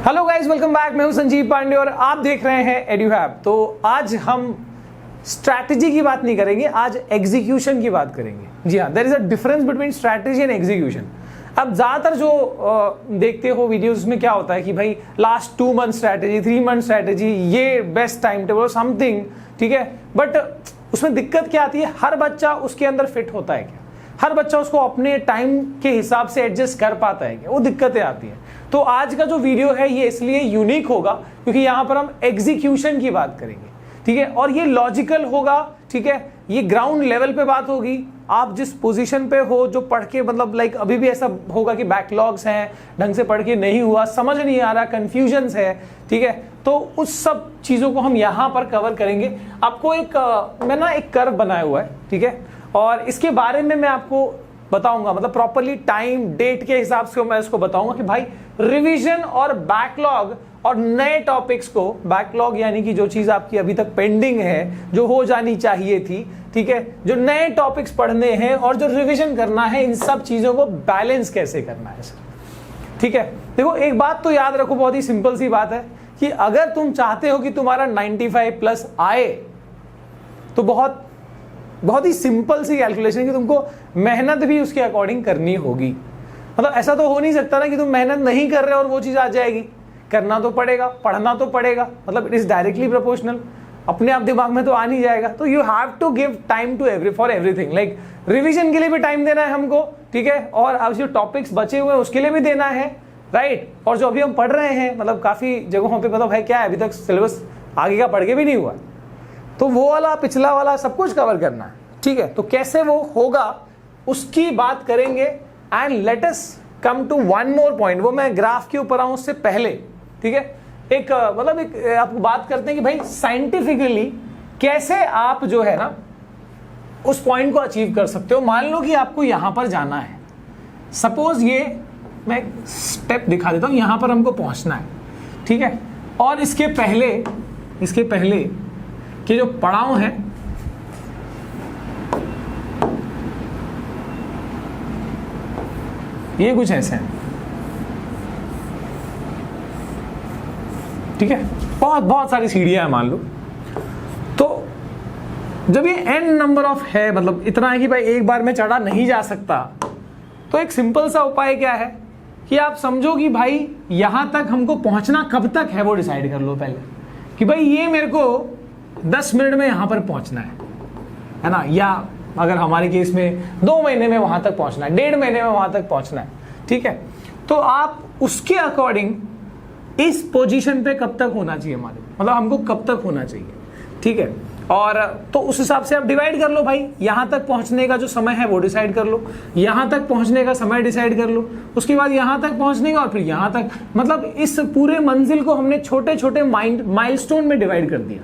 Hello guys, welcome back. मैं हूं संजीव पांडे और आप देख रहे हैं एड्यूहैब। तो आज हम स्ट्रैटेजी की बात नहीं करेंगे, आज एग्जीक्यूशन की बात करेंगे। जी हाँ, there is a difference between strategy and execution. अब ज्यादातर जो देखते हो वीडियोस में क्या होता है कि भाई last 2 month strategy, 3 month strategy, ये बेस्ट टाइम टेबल समथिंग, ठीक है। बट उसमें दिक्कत क्या आती है, हर बच्चा उसके अंदर फिट होता है क्या, हर बच्चा उसको अपने टाइम के हिसाब से एडजस्ट कर पाता है क्या, वो दिक्कतें आती हैं। तो आज का जो वीडियो है ये इसलिए यूनिक होगा क्योंकि यहां पर हम एग्जीक्यूशन की बात करेंगे, ठीक है। और ये लॉजिकल होगा, ठीक है, ये ग्राउंड लेवल पे बात होगी। आप जिस पोजीशन पे हो, जो पढ़ के मतलब लाइक अभी भी ऐसा होगा कि बैकलॉग्स हैं, ढंग से पढ़ के नहीं हुआ, समझ नहीं आ रहा, कंफ्यूजन्स है, ठीक है। तो उस सब चीजों को हम यहाँ पर कवर करेंगे। आपको मैं ना एक कर्व बनाया हुआ है, ठीक है, और इसके बारे में मैं आपको बताऊंगा, मतलब प्रॉपरली टाइम डेट के हिसाब से मैं इसको बताऊंगा कि भाई रिवीजन और बैकलॉग और नए टॉपिक्स को, बैकलॉग यानी कि जो चीज आपकी अभी तक पेंडिंग है, जो हो जानी चाहिए थी, ठीक है, जो नए टॉपिक्स पढ़ने हैं और जो रिवीजन करना है, इन सब चीजों को बैलेंस कैसे करना है सर, ठीक है। देखो एक बात तो याद रखो, बहुत ही सिंपल सी बात है कि अगर तुम चाहते हो कि तुम्हारा 95 प्लस आए तो बहुत ही सिंपल सी कैलकुलेशन कि तुमको मेहनत भी उसके अकॉर्डिंग करनी होगी। मतलब ऐसा तो हो नहीं सकता ना कि तुम मेहनत नहीं कर रहे और वो चीज आ जाएगी। करना तो पड़ेगा, पढ़ना तो पड़ेगा, मतलब इट इज डायरेक्टली प्रोपोर्शनल। अपने आप दिमाग में तो आ नहीं जाएगा। तो you have to give time to for everything. Like revision के लिए भी टाइम देना है हमको, ठीक है, और अब जो टॉपिक्स बचे हुए हैं उसके लिए भी देना है, राइट। और जो अभी हम पढ़ रहे हैं, मतलब काफी जगहों पे मतलब है क्या है, अभी तक सिलेबस आगे का पढ़ के भी नहीं हुआ, तो वो वाला पिछला वाला सब कुछ कवर करना है, ठीक है। तो कैसे वो होगा उसकी बात करेंगे। And let us come to one more point. वो मैं ग्राफ के ऊपर आऊं उससे पहले, ठीक है, एक आपको बात करते हैं कि भाई साइंटिफिकली कैसे आप जो है ना उस पॉइंट को अचीव कर सकते हो। मान लो कि आपको यहां पर जाना है, सपोज ये मैं स्टेप दिखा देता हूं, यहां पर हमको पहुंचना है, ठीक है। और इसके पहले कि जो पड़ाव है, ये कुछ ऐसे है, ठीक है, बहुत सारी सीढ़ियां हैं मान लो। तो जब ये n नंबर ऑफ है, मतलब इतना है कि भाई एक बार में चढ़ा नहीं जा सकता, तो एक सिंपल सा उपाय क्या है कि आप समझो कि भाई यहां तक हमको पहुंचना कब तक है वो डिसाइड कर लो पहले, कि भाई ये मेरे को 10 मिनट में यहां पर पहुंचना है ना, या अगर हमारे केस में 2 महीने में वहां तक पहुंचना है, 1.5 महीने में वहां तक पहुंचना है, ठीक है। तो आप उसके अकॉर्डिंग इस पोजीशन पे कब तक होना चाहिए हमारे, मतलब हमको कब तक होना चाहिए, ठीक है। और तो उस हिसाब से आप डिवाइड कर लो भाई, यहां तक पहुंचने का जो समय है वो डिसाइड कर लो, यहां तक पहुंचने का समय डिसाइड कर लो, उसके बाद यहां तक पहुंचने का, और फिर यहां तक, मतलब इस पूरे मंजिल को हमने छोटे छोटे माइलस्टोन में डिवाइड कर दिया,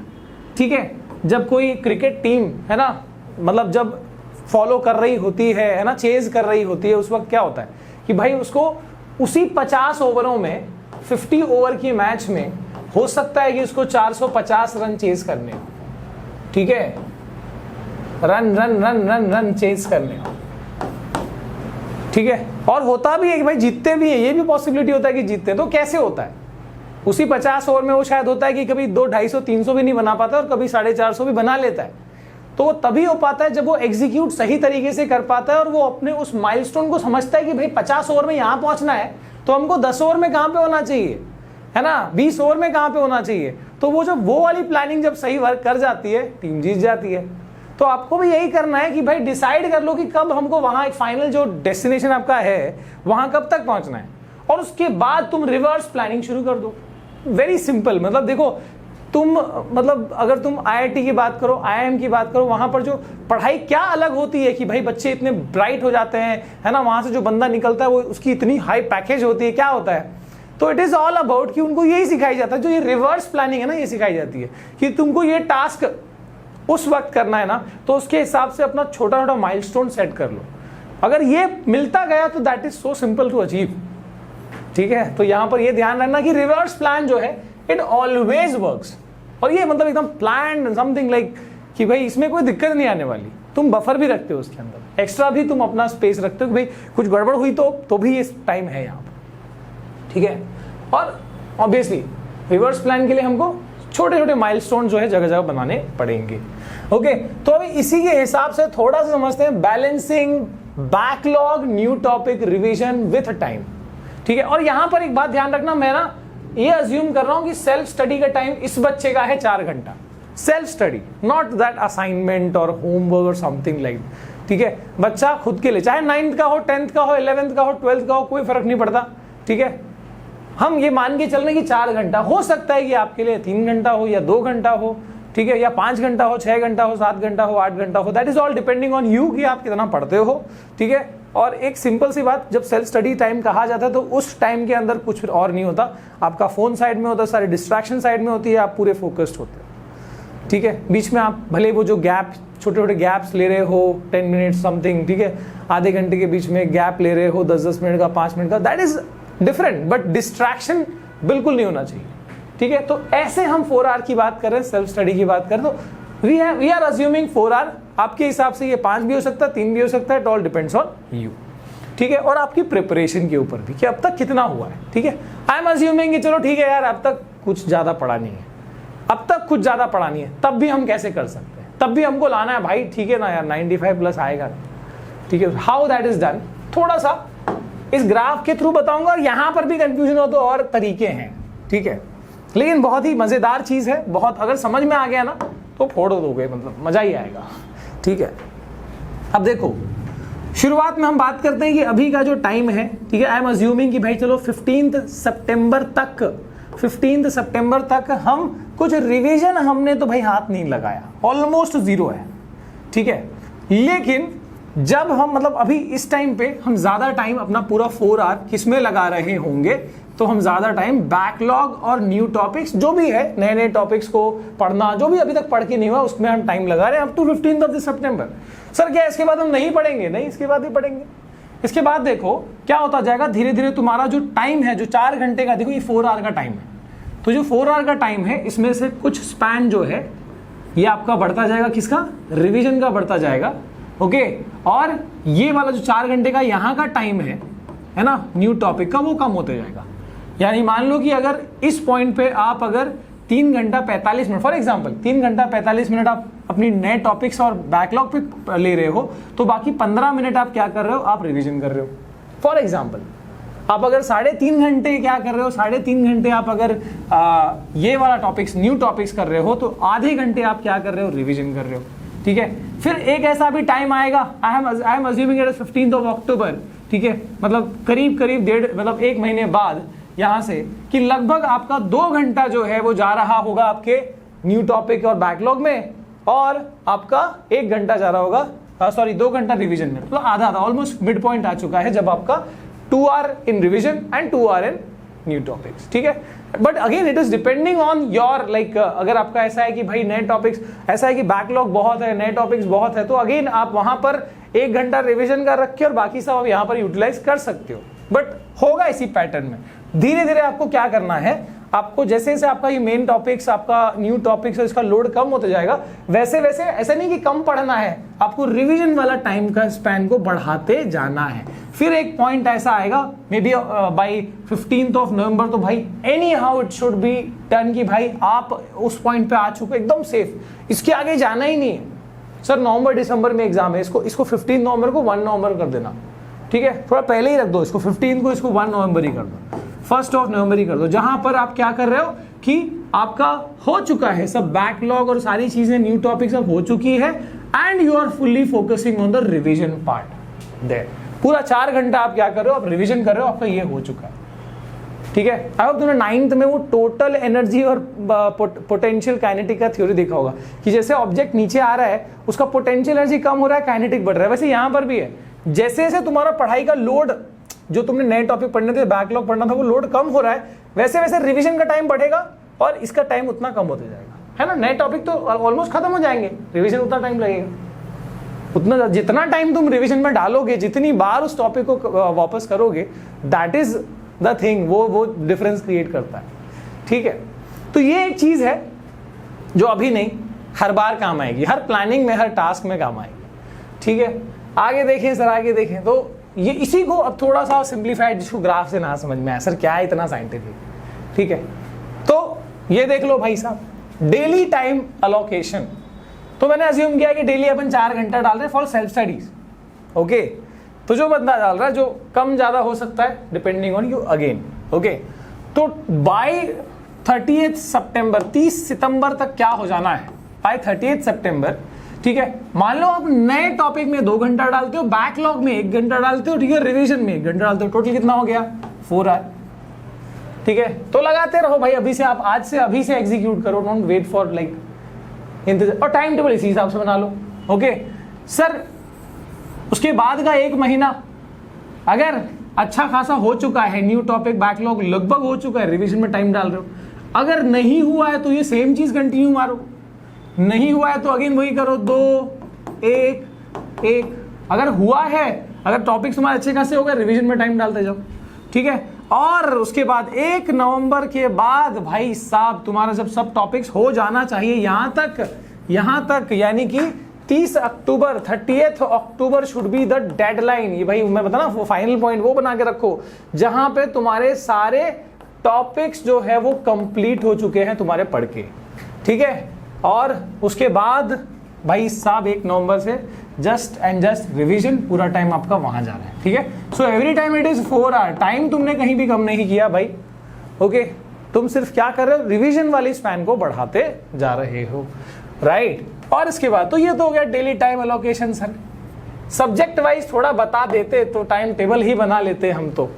ठीक है। जब कोई क्रिकेट टीम है ना, मतलब जब फॉलो कर रही होती है ना, चेज कर रही होती है, उस वक्त क्या होता है कि भाई उसको उसी 50 ओवरों में, 50 ओवर की मैच में हो सकता है कि उसको 450 रन चेज करने हो, ठीक है, run run run run run chase करने हो, ठीक है। और होता भी है कि भाई जीतते भी है, ये भी पॉसिबिलिटी होता है कि जीतते हैं। तो कैसे होता है, उसी 50 ओवर में वो शायद होता है कि कभी 200, 250, 300 भी नहीं बना पाता और कभी 450 भी बना लेता है। तो वो तभी हो पाता है जब वो एग्जीक्यूट सही तरीके से कर पाता है और वो अपने उस माइलस्टोन को समझता है कि भाई 50 ओवर में यहां पहुंचना है, तो हमको 10 ओवर में कहां पे होना चाहिए, है ना, 20 ओवर में कहां पे होना चाहिए। तो वो जब वो वाली प्लानिंग जब सही वर्क कर जाती है, टीम जीत जाती है। तो आपको भी यही करना है कि भाई डिसाइड कर लो कि कब हमको वहां एक फाइनल जो डेस्टिनेशन आपका है वहां कब तक पहुंचना है, और उसके बाद तुम रिवर्स प्लानिंग शुरू कर दो। Very simple. मतलब देखो तुम, मतलब अगर तुम IIT की बात करो, IIM की बात करो, वहां पर जो पढ़ाई क्या अलग होती है कि भाई बच्चे इतने ब्राइट हो जाते हैं, है ना, वहां से जो बंदा निकलता है वो उसकी इतनी हाई पैकेज होती है, क्या होता है। तो इट इज ऑल अबाउट कि उनको यही सिखाई जाता है, जो ये रिवर्स प्लानिंग है ना, ये सिखाई जाती है कि तुमको ये टास्क उस वक्त करना है ना, तो उसके हिसाब से अपना छोटा छोटा माइलस्टोन सेट कर लो। अगर ये मिलता गया तो that is so simple to achieve, ठीक है। तो यहां पर ये ध्यान रखना कि रिवर्स प्लान जो है इट ऑलवेज वर्क्स, और ये मतलब एकदम प्लान समथिंग लाइक कि भाई इसमें कोई दिक्कत नहीं आने वाली। तुम बफर भी रखते हो उसके अंदर, एक्स्ट्रा भी तुम अपना स्पेस रखते हो कि भाई कुछ गड़बड़ हुई तो भी इस टाइम है यहाँ पर, ठीक है। और ऑब्वियसली रिवर्स प्लान के लिए हमको छोटे छोटे माइलस्टोन जो है जगह जगह बनाने पड़ेंगे। ओके, तो अभी इसी के हिसाब से थोड़ा सा समझते हैं balancing backlog new topic revision with time. ठीक है, और यहां पर एक बात ध्यान रखना, मैं ना ये अज्यूम कर रहा हूं कि सेल्फ स्टडी का टाइम इस बच्चे का है 4 घंटा, self study, not that assignment और होमवर्क और समथिंग लाइक। ठीक है, बच्चा खुद के लिए, चाहे 9th का हो, 10th का हो, 11th का हो, 12th का हो, कोई फर्क नहीं पड़ता। ठीक है, हम ये मान के चल रहे हैं कि 4 घंटा, हो सकता है कि आपके लिए 3 घंटा हो या 2 घंटा हो, ठीक है, या 5 घंटा हो, 6 घंटा हो, 7 घंटा हो, 8 घंटा हो, that is all depending on you कि आप कितना पढ़ते हो। ठीक है, और एक सिंपल सी बात, जब सेल्फ स्टडी टाइम कहा जाता है तो उस टाइम के अंदर कुछ और नहीं होता, आपका फोन साइड में होता है, सारी डिस्ट्रैक्शन साइड में होती है, आप पूरे फोकस्ड होते हैं। ठीक है, बीच में आप भले वो जो गैप, छोटे छोटे गैप्स ले रहे हो, 10 मिनट समथिंग, ठीक है, आधे घंटे के बीच में गैप ले रहे हो, 10-10 मिनट का, 5 मिनट का, that is different, but distraction बिल्कुल नहीं होना चाहिए। ठीक है, तो ऐसे हम 4 आवर की बात कर रहे हैं, सेल्फ स्टडी की बात करें तो वी आर अज्यूमिंग 4 आवर। आपके हिसाब से ये 5 भी हो सकता है, 3 भी हो सकता है, it all depends on you. ठीक है, और आपकी प्रिपरेशन के ऊपर भी कि अब तक कितना हुआ है। ठीक है, आई एम अज्यूमिंग कि चलो ठीक है यार, अब तक कुछ ज्यादा पढ़ा नहीं है, अब तक कुछ ज्यादा पढ़ा नहीं है, तब भी हम कैसे कर सकते हैं, तब भी हमको लाना है भाई, ठीक है ना यार, 95 प्लस आएगा। ठीक है, हाउ दैट इज डन थोड़ा सा इस ग्राफ के थ्रू बताऊंगा, और यहां पर भी कंफ्यूजन हो तो और तरीके हैं। ठीक है, लेकिन बहुत ही मजेदार चीज है, बहुत, अगर समझ में आ गया ना तो फोड़ दोगे, मतलब मजा ही आएगा। ठीक है, अब देखो शुरुआत में हम बात करते हैं कि अभी का जो टाइम है, ठीक है, आई एम अज्यूमिंग कि भाई चलो 15 सितंबर तक हम कुछ रिवीजन हमने तो भाई हाथ नहीं लगाया, ऑलमोस्ट 0 है। ठीक है, लेकिन जब हम, मतलब अभी इस टाइम पे हम ज्यादा टाइम अपना पूरा 4 आवर किसमें लगा रहे होंगे, तो हम ज्यादा टाइम बैकलॉग और न्यू टॉपिक्स जो भी है, नए नए टॉपिक्स को पढ़ना, जो भी अभी तक पढ़ के नहीं हुआ उसमें हम टाइम लगा रहे हैं अप टू 15 सितंबर। सर क्या इसके बाद हम नहीं पढ़ेंगे? नहीं, इसके बाद ही पढ़ेंगे। इसके बाद देखो क्या होता जाएगा, धीरे धीरे तुम्हारा जो टाइम है, जो 4 घंटे का, देखो ये 4 आवर का टाइम है, तो जो 4 आवर का टाइम है इसमें से कुछ स्पैन जो है ये आपका बढ़ता जाएगा, किसका? रिवीजन का बढ़ता जाएगा। ओके, और ये वाला जो 4 घंटे का यहाँ का टाइम है ना, न्यू टॉपिक का, वो कम होते जाएगा। यानी मान लो कि अगर इस पॉइंट पे आप अगर 3 घंटा 45 मिनट, फॉर एग्जांपल 3 घंटा 45 मिनट आप अपनी नए टॉपिक्स और बैकलॉग पे ले रहे हो, तो बाकी 15 मिनट आप क्या कर रहे हो? आप रिवीजन कर रहे हो। फॉर एग्जांपल आप अगर 3.5 घंटे क्या कर रहे हो, 3.5 घंटे आप अगर ये वाला टॉपिक्स, न्यू टॉपिक्स कर रहे हो, तो आधे घंटे आप क्या कर रहे हो? रिवीजन कर रहे हो। ठीक है, फिर एक ऐसा भी टाइम आएगा, I am assuming it is 15 अक्टूबर, ठीक है, मतलब करीब 1 महीने बाद यहां से, कि लगभग आपका 2 घंटा जो है वो जा रहा होगा आपके न्यू टॉपिक और बैकलॉग में, और आपका 1 घंटा जा रहा होगा, 2 घंटा रिवीजन में, मतलब आधा ऑलमोस्ट मिड पॉइंट आ चुका है, जब आपका 2 hour in revision and 2 hour in new topics. ठीक है, but again it is depending on your, like अगर आपका ऐसा है कि भाई नए टॉपिक्स, ऐसा है कि बैकलॉग बहुत है, नए टॉपिक्स बहुत है, तो अगेन आप वहां पर 1 घंटा रिवीजन का रख के और बाकी सब आप यहां पर यूटिलाइज कर सकते हो। बट होगा इसी पैटर्न में, धीरे धीरे आपको क्या करना है, आपको जैसे जैसे आपका ये मेन टॉपिक्स, आपका न्यू टॉपिक्स, इसका लोड कम होता जाएगा, वैसे वैसे ऐसा नहीं कि कम पढ़ना है, आपको रिवीजन वाला टाइम का स्पैन को बढ़ाते जाना है। फिर एक पॉइंट ऐसा आएगा, मे बी बाई 15 नवंबर, तो भाई any how it should be done, कि भाई आप उस पॉइंट पे आ चुके, एकदम सेफ, इसके आगे जाना ही नहीं है। सर नवंबर दिसंबर में एग्जाम है, इसको 15 नवंबर को 1 नवंबर कर देना। ठीक है, थोड़ा पहले ही रख दो इसको, 15 को इसको 1 नवंबर ही कर दो, 1 नवंबर ही कर दो, जहां पर आप क्या कर रहे हो कि आपका हो चुका है सब बैकलॉग और सारी चीजें, न्यू टॉपिक सब हो चुकी है, and you are fully focusing on the revision part there. पूरा 4 घंटा आप क्या कर रहे हो? आप रिवीजन कर रहे हो, आपका ये हो चुका है। ठीक है, आई होप तुमने 9th में वो टोटल एनर्जी और पोटेंशियल काइनेटिक का थ्योरी देखा होगा, कि जैसे ऑब्जेक्ट नीचे आ रहा है उसका पोटेंशियल एनर्जी कम हो रहा है, काइनेटिक बढ़ रहा है। वैसे यहां पर भी है, जैसे जैसे तुम्हारा पढ़ाई का लोड, जो तुमने नए टॉपिक पढ़ने थे, बैकलॉग पढ़ना था, वो लोड कम हो रहा है, वैसे वैसे रिवीजन का टाइम बढ़ेगा और इसका टाइम उतना कम होता जाएगा, है ना। नए टॉपिक तो ऑलमोस्ट खत्म हो जाएंगे, रिवीजन उतना टाइम लगेगा, उतना जितना टाइम तुम रिवीजन में डालोगे, जितनी बार उस टॉपिक को वापस करोगे, दैट इज द थिंग, वो डिफरेंस क्रिएट करता है। ठीक है, तो ये एक चीज है जो अभी नहीं, हर बार काम आएगी, हर प्लानिंग में, हर टास्क में काम आएगी। ठीक है, आगे देखें सर, आगे देखें, तो ये इसी को अब थोड़ा सा सिंप्लीफाइड, जिसको ग्राफ से ना समझ में आया, सर क्या है इतना साइंटिफिक, ठीक है, तो ये देख लो भाई साहब, डेली टाइम अलोकेशन, तो मैंने अज्यूम किया कि डेली अपन 4 घंटा डाल रहे हैं फॉर सेल्फ स्टडीज, ओके। तो जो बंदा डाल रहा है, जो कम ज्यादा हो सकता है depending on you again, okay. तो बाय 30 सितंबर, 30 सितंबर तक क्या हो जाना है, बाय 30 सितंबर, ठीक है। मान लो आप नए टॉपिक में 2 घंटा डालते हो, बैकलॉग में 1 घंटा डालते हो, ठीक है, रिवीजन में 1 घंटा डालते हो, टोटल कितना हो गया 4 आवर, ठीक है। तो लगाते रहो भाई, अभी से आप आज से अभी से एग्जीक्यूट करो, डोंट वेट फॉर लाइक इंतजार, और टाइम टेबल इसी हिसाब से बना लो, ओके सर। उसके बाद का 1 महीना अगर अच्छा खासा हो चुका है, न्यू टॉपिक बैकलॉग लगभग हो चुका है, रिवीजन में टाइम डाल रहे हो, अगर नहीं हुआ है तो ये सेम चीज कंटिन्यू मारो, नहीं हुआ है तो अगेन वही करो, 2 1 1। अगर हुआ है, अगर टॉपिक्स तुम्हारे अच्छे खासे हो गए, रिवीजन में टाइम डालते जाओ, ठीक है। और उसके बाद 1 नवंबर के बाद भाई साहब तुम्हारा जब सब टॉपिक्स हो जाना चाहिए, यहां तक यानी कि 30 अक्टूबर, 30 अक्टूबर शुड बी द डेडलाइन। ये भाई मैं बता ना, वो फाइनल पॉइंट वो बना के रखो जहां पे तुम्हारे सारे टॉपिक्स जो है वो कंप्लीट हो चुके हैं तुम्हारे पढ़ के, ठीक है। और उसके बाद भाई साहब 1 नवंबर से जस्ट एंड जस्ट रिवीजन, पूरा टाइम आपका वहां जा रहा है, ठीक है। So every time it is 4 hour, time तुमने कहीं भी कम नहीं किया भाई, ओके। तुम सिर्फ क्या कर रहे हो, रिवीजन वाली स्पैन को बढ़ाते जा रहे हो, राइट। और इसके बाद तो ये तो हो गया daily time allocation sir. Subject wise थोड़ा बता देते तो टाइम टेबल ही बना लेते हम तो,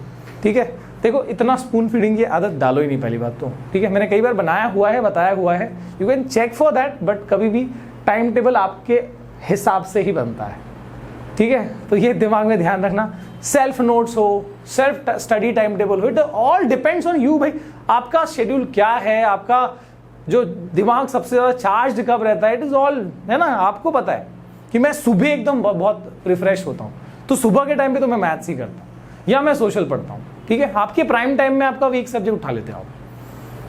ठीक है। देखो इतना स्पून फीडिंग की आदत डालो ही नहीं, पहली बात तो, ठीक है। मैंने कई बार बनाया हुआ है, बताया हुआ है, you can check for that, but कभी भी टाइम टेबल आपके हिसाब से ही बनता है, ठीक है। तो ये दिमाग में ध्यान रखना, सेल्फ नोट्स हो, सेल्फ स्टडी टाइम टेबल हो, it all depends on you भाई। आपका शेड्यूल क्या है, आपका जो दिमाग सबसे ज्यादा चार्ज कब रहता है, इट इज ऑल, है ना, आपको पता है कि मैं सुबह एकदम बहुत रिफ्रेश होता हूँ, तो सुबह के टाइम पे तो मैं मैथ्स ही करता हूँ या मैं सोशल पढ़ता हूँ, ठीक है। आपके प्राइम टाइम में आपका वीक सब्जेक्ट उठा लेते हो,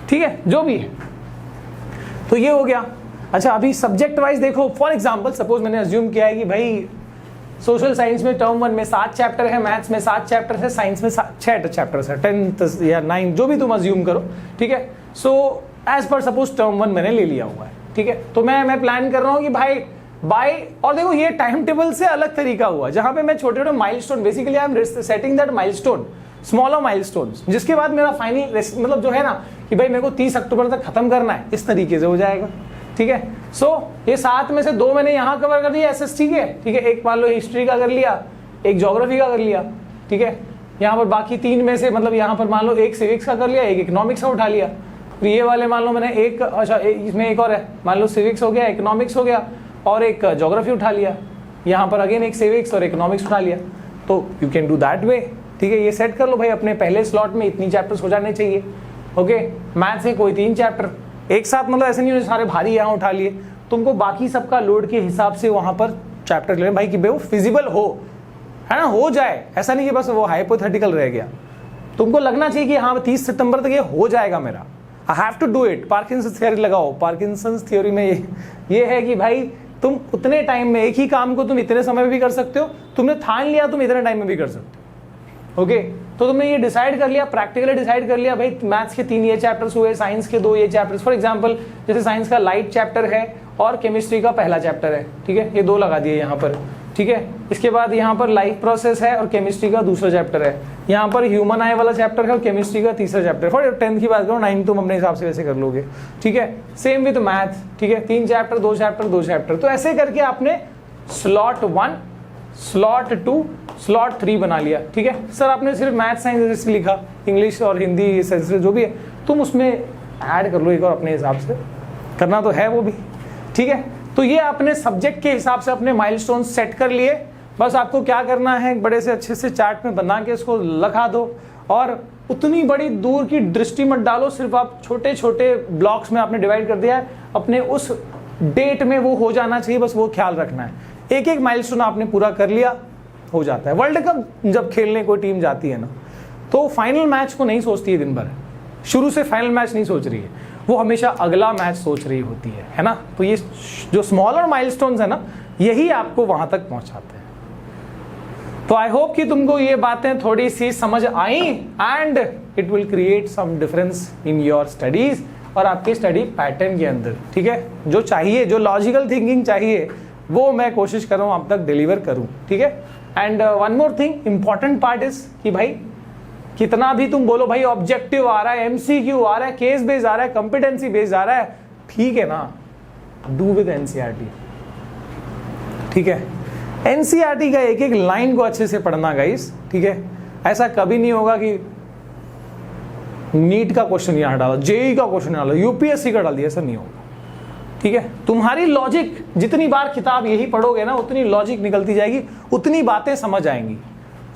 ठीक है, जो भी है। तो ये हो गया। अच्छा अभी सब्जेक्ट वाइज देखो, फॉर एग्जांपल सपोज मैंने अज्यूम किया है कि भाई सोशल साइंस में टर्म 1 में 7 चैप्टर है, मैथ्स में 7 चैप्टर है, साइंस में 6 चैप्टर है, 10 या 9 जो भी तुम अज्यूम करो, ठीक है। So as per suppose term 1 मैंने ले लिया हुआ है, ठीक है। तो मैं प्लान कर रहा हूँ कि भाई बाय, और देखो ये टाइम टेबल से अलग तरीका हुआ जहां पे मैं छोटे छोटे milestone, basically I am setting that milestone, smaller milestones, जिसके बाद मेरा फाइनल मतलब जो है ना कि भाई मेरे को 30 अक्टूबर तक खत्म करना है, इस तरीके से हो जाएगा, ठीक है। सो ये 7 में से 2 मैंने यहाँ कवर कर दिया एसएसटी के, ठीक है। एक मान लो हिस्ट्री का कर लिया, एक ज्योग्राफी का कर लिया, ठीक है। यहाँ पर बाकी 3 में से मतलब यहाँ पर मान लो एक सिविक्स का कर लिया, एक इकोनॉमिक्स का उठा लिया। तो ये वाले मान लो मैंने एक, अच्छा इसमें एक और है, मान लो सिविक्स हो गया, इकोनॉमिक्स हो गया और एक ज्योग्राफी उठा लिया। यहाँ पर अगेन एक सिविक्स और इकोनॉमिक्स उठा लिया। तो you can do that way, ठीक है। ये सेट कर लो भाई, अपने पहले स्लॉट में इतनी चैप्टर्स हो जाने चाहिए, ओके। मैथ्स से कोई 3 चैप्टर एक साथ, मतलब ऐसे नहीं हो सारे भारी यहाँ उठा लिए, तुमको बाकी सबका लोड के हिसाब से वहां पर चैप्टर लेना भाई कि वो फिजिबल हो, है ना, हो जाए। ऐसा नहीं कि बस वो हाइपोथेटिकल रह गया, तुमको लगना चाहिए कि हाँ 30 सितंबर तक ये हो जाएगा मेरा, I have to do it. Parkinson's theory लगाओ, पार्किंसंस थ्योरी में ये है कि भाई तुम उतने टाइम में एक ही काम को तुम इतने समय में भी कर सकते हो, तुमने ठान लिया तुम इतने टाइम में भी कर सकते हो, ओके। तो तुमने ये डिसाइड कर लिया, प्रैक्टिकली डिसाइड कर लिया भाई मैथ्स के 3 ये चैप्टर्स हुए, साइंस के 2 ये चैप्टर्स, फॉर एग्जांपल जैसे साइंस का लाइट चैप्टर है और केमिस्ट्री का पहला चैप्टर है, ठीक है, ये 2 लगा दिए यहाँ पर, ठीक है। इसके बाद यहाँ पर लाइफ प्रोसेस है और केमिस्ट्री का दूसरा चैप्टर है, यहाँ पर ह्यूमन आई वाला चैप्टर है और केमिस्ट्री का तीसरा चैप्टर। फॉर 10th की बात करो, 9 तुम अपने हिसाब से वैसे कर लोगे, ठीक है। सेम विद मैथ, ठीक है, 3 चैप्टर 2 चैप्टर 2 चैप्टर। तो ऐसे करके आपने स्लॉट 1, स्लॉट 2, स्लॉट 3 बना लिया, ठीक है। सर आपने सिर्फ मैथ साइंस लिखा, इंग्लिश और हिंदी संस्कृत जो भी है तुम उसमें ऐड कर लो एक और अपने हिसाब से, करना तो है वो भी, ठीक है। तो ये आपने सब्जेक्ट के हिसाब से अपने माइलस्टोन सेट कर लिए। बस आपको क्या करना है, बड़े से अच्छे से चार्ट में बना के इसको लगा दो, और उतनी बड़ी दूर की दृष्टि मत डालो, सिर्फ आप छोटे छोटे ब्लॉक्स में आपने डिवाइड कर दिया है, अपने उस डेट में वो हो जाना चाहिए, बस वो ख्याल रखना है। एक एक माइलस्टोन आपने पूरा कर लिया, हो जाता है। वर्ल्ड कप जब खेलने कोई टीम जाती है ना, तो फाइनल मैच को नहीं सोचती है दिन भर, शुरू से फाइनल मैच नहीं सोच रही है, वो हमेशा अगला मैच सोच रही होती है ना। तो ये जो स्मॉलर माइलस्टोन्स है ना, यही आपको वहां तक पहुंचाते हैं। तो आई होप कि तुमको ये बातें थोड़ी सी समझ आई and it will create some difference in your studies और आपके स्टडी पैटर्न के अंदर, ठीक है। जो चाहिए, जो लॉजिकल थिंकिंग चाहिए, वो मैं कोशिश कर रहा हूँ आप तक डिलीवर करूँ, ठीक है। And one more thing, important part is कि भाई कितना भी तुम बोलो भाई ऑब्जेक्टिव आ रहा है, एमसीक्यू आ रहा है, केस बेस्ड आ रहा है, कॉम्पिटेंसी बेस्ड आ रहा है, ठीक है ना, डू विद एनसीईआरटी, ठीक है। एनसीईआरटी का एक एक लाइन को अच्छे से पढ़ना गाइस, ठीक है। ऐसा कभी नहीं होगा कि नीट का क्वेश्चन यहां डाला, जेई का क्वेश्चन डाला, यूपीएससी का डाल दिया, ऐसा नहीं होगा, ठीक है। तुम्हारी लॉजिक, जितनी बार किताब यही पढ़ोगे ना उतनी लॉजिक निकलती जाएगी, उतनी बातें समझ आएंगी।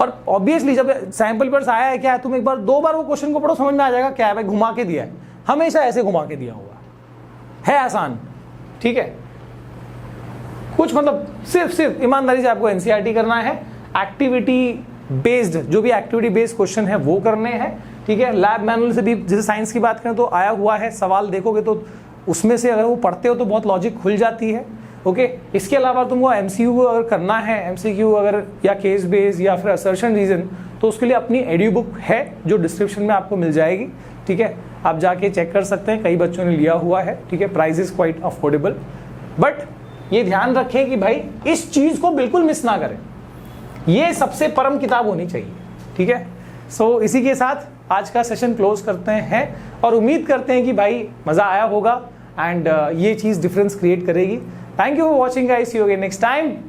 और ऑब्वियसली जब सैंपल पेपर्स आया है, क्या है, तुम एक बार दो बार वो क्वेश्चन को पढ़ो, समझ में आ जाएगा क्या है भाई, घुमा के दिया है, हमेशा ऐसे घुमा के दिया हुआ है आसान, ठीक है। कुछ मतलब सिर्फ ईमानदारी से आपको एनसीईआरटी करना है, एक्टिविटी बेस्ड, जो भी एक्टिविटी बेस्ड क्वेश्चन है वो करने हैं, ठीक है। लैब मैनुअल से भी, जैसे साइंस की बात करें तो आया हुआ है, सवाल देखोगे तो उसमें से अगर वो पढ़ते हो तो बहुत लॉजिक खुल जाती है, ओके। इसके अलावा तुमको एमसीक्यू अगर करना है, एमसीक्यू अगर या केस बेस्ड या फिर असर्शन रीजन, तो उसके लिए अपनी एडियो बुक है जो डिस्क्रिप्शन में आपको मिल जाएगी, ठीक है। आप जाके चेक कर सकते हैं, कई बच्चों ने लिया हुआ है, ठीक है। Price is quite affordable, but ये ध्यान रखें कि भाई इस चीज को बिल्कुल मिस ना करें, ये सबसे परम किताब होनी चाहिए, ठीक है। सो इसी के साथ आज का सेशन क्लोज करते हैं और उम्मीद करते हैं कि भाई मजा आया होगा एंड ये चीज डिफरेंस क्रिएट करेगी। Thank you for watching guys, see you again next time.